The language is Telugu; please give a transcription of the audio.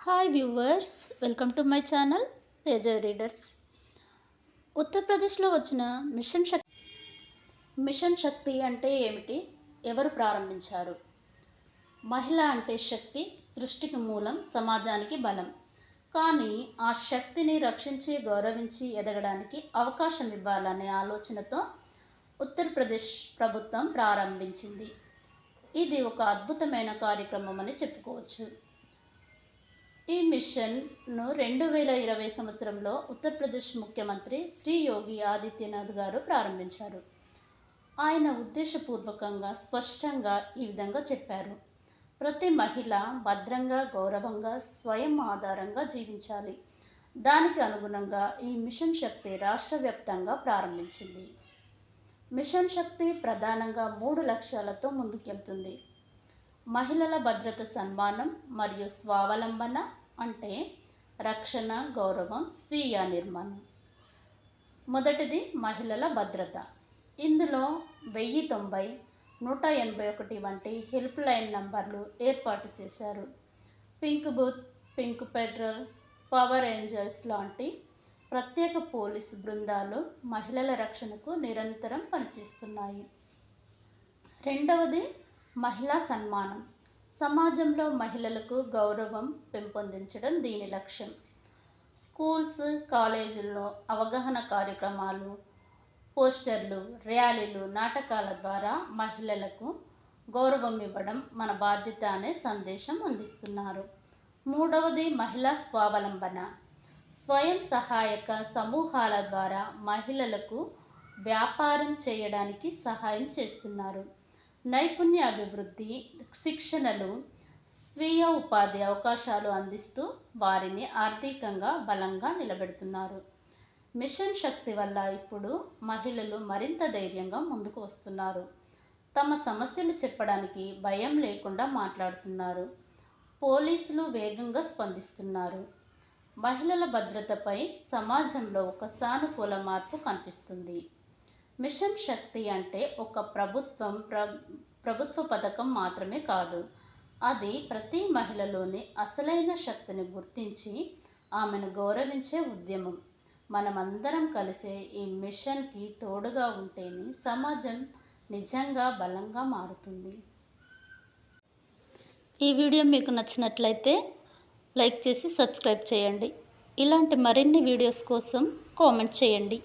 Hi viewers, welcome to my channel Teja readers. ఉత్తరప్రదేశ్లో వచ్చిన మిషన్ శక్తి అంటే ఏమిటి? ఎవరు ప్రారంభించారు? మహిళ అంటే శక్తి, సృష్టికి మూలం, సమాజానికి బలం. కానీ ఆ శక్తిని రక్షించి, గౌరవించి ఎదగడానికి అవకాశం ఇవ్వాలనే ఆలోచనతో ఉత్తరప్రదేశ్ ప్రభుత్వం ప్రారంభించింది. ఇది ఒక అద్భుతమైన కార్యక్రమం అని చెప్పుకోవచ్చు. ఈ మిషన్ను 2020 సంవత్సరంలో ఉత్తరప్రదేశ్ ముఖ్యమంత్రి శ్రీ యోగి ఆదిత్యనాథ్ గారు ప్రారంభించారు. ఆయన ఉద్దేశపూర్వకంగా స్పష్టంగా ఈ విధంగా చెప్పారు: ప్రతి మహిళ భద్రంగా, గౌరవంగా, స్వయం ఆధారంగా జీవించాలి. దానికి అనుగుణంగా ఈ మిషన్ శక్తి రాష్ట్ర వ్యాప్తంగా ప్రారంభించింది. మిషన్ శక్తి ప్రధానంగా 3 లక్ష్యాలతో ముందుకెళ్తుంది. మహిళల భద్రత, సన్మానం మరియు స్వావలంబన అంటే రక్షణ, గౌరవం, స్వీయ నిర్మాణం. మొదటిది మహిళల భద్రత. ఇందులో 1090, 181 వంటి హెల్ప్ లైన్ నంబర్లు ఏర్పాటు చేశారు. Pink booth, pink petrol, power angels లాంటి ప్రత్యేక పోలీసు బృందాలు మహిళల రక్షణకు నిరంతరం పనిచేస్తున్నాయి. రెండవది మహిళా సన్మానం. సమాజంలో మహిళలకు గౌరవం పెంపొందించడం దీని లక్ష్యం. స్కూల్స్, కాలేజీల్లో అవగాహన కార్యక్రమాలు, పోస్టర్లు, ర్యాలీలు, నాటకాల ద్వారా మహిళలకు గౌరవం ఇవ్వడం మన బాధ్యత అనే సందేశం అందిస్తున్నారు. మూడవది మహిళా స్వావలంబన. స్వయం సహాయక సమూహాల ద్వారా మహిళలకు వ్యాపారం చేయడానికి సహాయం చేస్తున్నారు. నైపుణ్య అభివృద్ధి, శిక్షణలు, స్వీయ ఉపాధి అవకాశాలు అందిస్తూ వారిని ఆర్థికంగా బలంగా నిలబెడుతున్నారు. మిషన్ శక్తి వల్ల ఇప్పుడు మహిళలు మరింత ధైర్యంగా ముందుకు వస్తున్నారు. తమ సమస్యలు చెప్పడానికి భయం లేకుండా మాట్లాడుతున్నారు. పోలీసులు వేగంగా స్పందిస్తున్నారు. మహిళల భద్రతపై సమాజంలో ఒక సానుకూల మార్పు కనిపిస్తుంది. మిషన్ శక్తి అంటే ఒక ప్రభుత్వ పథకం మాత్రమే కాదు. అది ప్రతి మహిళలోని అసలైన శక్తిని గుర్తించి ఆమెను గౌరవించే ఉద్యమం. మనమందరం కలిసే ఈ మిషన్కి తోడుగా ఉంటేనే సమాజం నిజంగా బలంగా మారుతుంది. ఈ వీడియో మీకు నచ్చినట్లయితే లైక్ చేసి సబ్స్క్రైబ్ చేయండి. ఇలాంటి మరిన్ని వీడియోస్ కోసం కామెంట్ చేయండి.